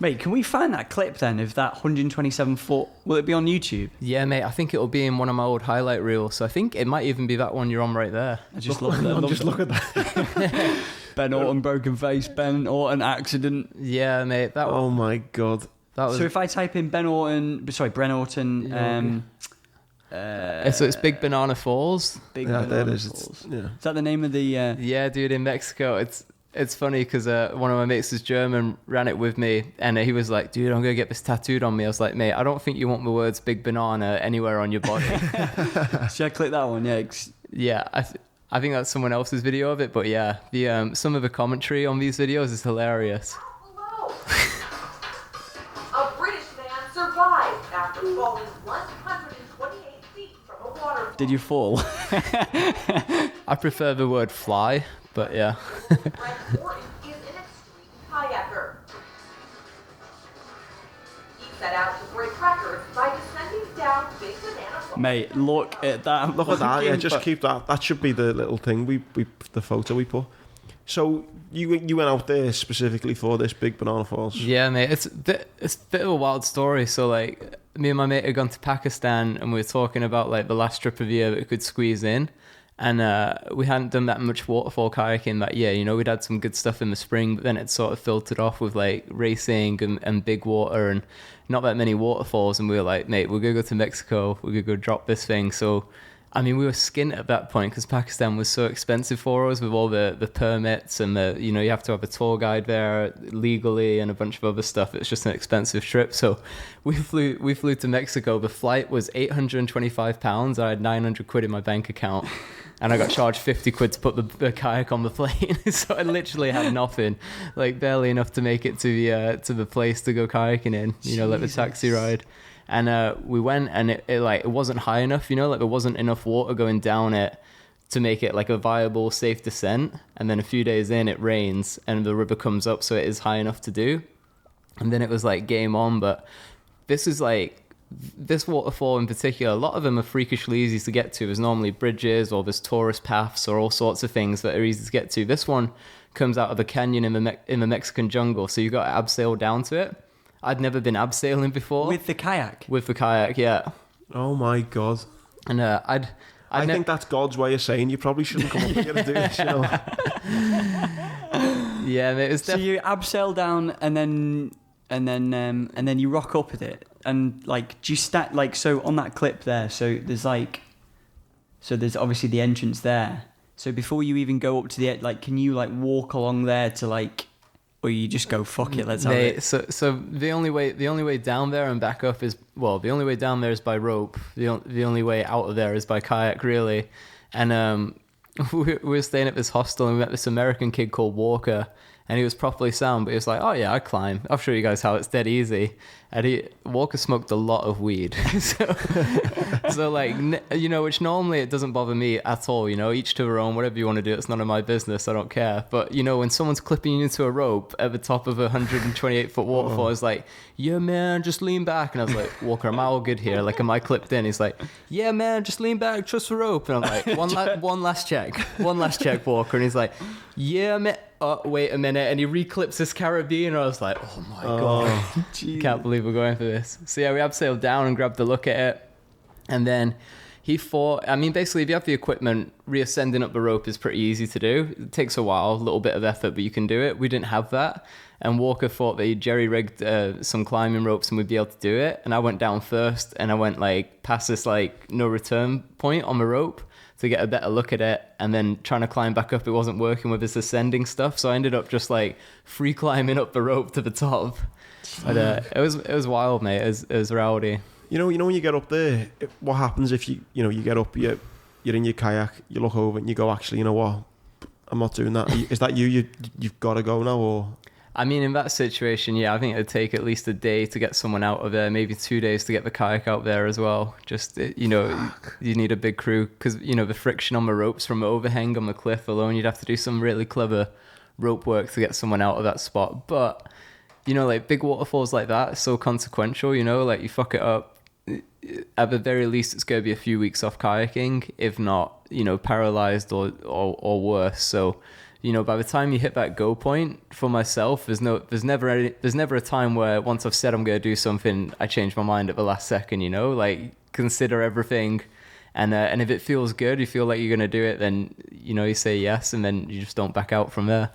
Mate, can we find that clip then of that 127 foot? Will it be on YouTube? Yeah, mate, I think it'll be in one of my old highlight reels. So I think it might even be that one you're on right there. I just love that. Just look at that. Ben Orton broken face, Ben Orton accident. Yeah, mate. Oh my God. That was... So if I type in Bren Orton, so it's Big Banana Falls. Big Yeah, Banana that is. Falls. Yeah. Is that the name of the? Yeah, dude, in Mexico. It's funny because one of my mates is German, ran it with me, and he was like, dude, I'm going to get this tattooed on me. I was like, mate, I don't think you want the words big banana anywhere on your body. Should I click that one? Yeah. Yeah, I think that's someone else's video of it, but yeah, the some of the commentary on these videos is hilarious. Hello. A British man survived after falling 128 feet from a waterfall. Did you fall? I prefer the word fly, but yeah. Bren Orton is an extreme kayaker. He set out to break records by descending down Big Banana Falls. Mate, look at that. Look at that. Yeah, fucking just keep that. That should be the little thing the photo we put. So you went out there specifically for this Big Banana Falls. Yeah, mate, it's a bit of a wild story. So like, me and my mate had gone to Pakistan, and we were talking about like the last trip of the year that we could squeeze in. And we hadn't done that much waterfall kayaking that year. You know, we'd had some good stuff in the spring, but then it sort of filtered off with like racing and big water and not that many waterfalls. And we were like, mate, we're going to go to Mexico. We're going to go drop this thing. So, I mean, we were skint at that point because Pakistan was so expensive for us with all the permits and you have to have a tour guide there legally and a bunch of other stuff. It's just an expensive trip. So we flew to Mexico. The flight was £825. I had 900 quid in my bank account. And I got charged 50 quid to put the kayak on the plane. So I literally had nothing, like barely enough to make it to the place to go kayaking in, like the taxi ride. And we went, and it wasn't high enough, like there wasn't enough water going down it to make it like a viable, safe descent. And then a few days in, it rains and the river comes up, so it is high enough to do. And then it was like game on. But this waterfall in particular, a lot of them are freakishly easy to get to. There's normally bridges or there's tourist paths or all sorts of things that are easy to get to. This one comes out of a canyon in the Mexican jungle, so you got to abseil down to it. I'd never been abseiling before. With the kayak? With the kayak, yeah. Oh my God. And I think that's God's way of saying you probably shouldn't come up here to do this, Yeah, it was so you abseil down and then you rock up with it. And like, do you so on that clip there, so there's obviously the entrance there. So before you even go up to the like, can you like walk along there to like, or you just go fuck it, let's have it. So the only way down there and back up is the only way down there is by rope. The only way out of there is by kayak, really. And we were staying at this hostel and we met this American kid called Walker. And he was properly sound, but he was like, oh yeah, I climb. I'll show you guys how it's dead easy. And Walker smoked a lot of weed. so like, which normally it doesn't bother me at all, each to their own, whatever you want to do, it's none of my business, I don't care. But, when someone's clipping you into a rope at the top of a 128-foot waterfall, it's like, yeah, man, just lean back. And I was like, Walker, am I all good here? Like, am I clipped in? He's like, yeah, man, just lean back, trust the rope. And I'm like, one last check, Walker. And he's like, yeah, man. Oh, wait a minute. And he reclips his carabiner. I was like, oh my God. Can't believe we're going for this. So yeah, we abseiled down and grabbed a look at it. And then basically if you have the equipment, reascending up the rope is pretty easy to do. It takes a while, a little bit of effort, but you can do it. We didn't have that. And Walker thought that he jerry-rigged some climbing ropes and we'd be able to do it. And I went down first and I went like past this like no return point on the rope to get a better look at it, and then trying to climb back up, it wasn't working with this ascending stuff, so I ended up just like free climbing up the rope to the top. But it was wild, mate. It was rowdy. You know when you get up there, what happens if you get up, you're in your kayak, you look over and you go, actually, you know what, I'm not doing that. Is that you've got to go now, or? I mean, in that situation, yeah, I think it'd take at least a day to get someone out of there, maybe 2 days to get the kayak out there as well. Just, you need a big crew because, the friction on the ropes from the overhang on the cliff alone, you'd have to do some really clever rope work to get someone out of that spot. But, like big waterfalls like that are so consequential, like you fuck it up, at the very least, it's going to be a few weeks off kayaking, if not, paralyzed or worse. So, you know, by the time you hit that go point, for myself, there's never a time where once I've said I'm going to do something, I change my mind at the last second, you know, like consider everything. And if it feels good, you feel like you're going to do it, then, you know, you say yes, and then you just don't back out from there.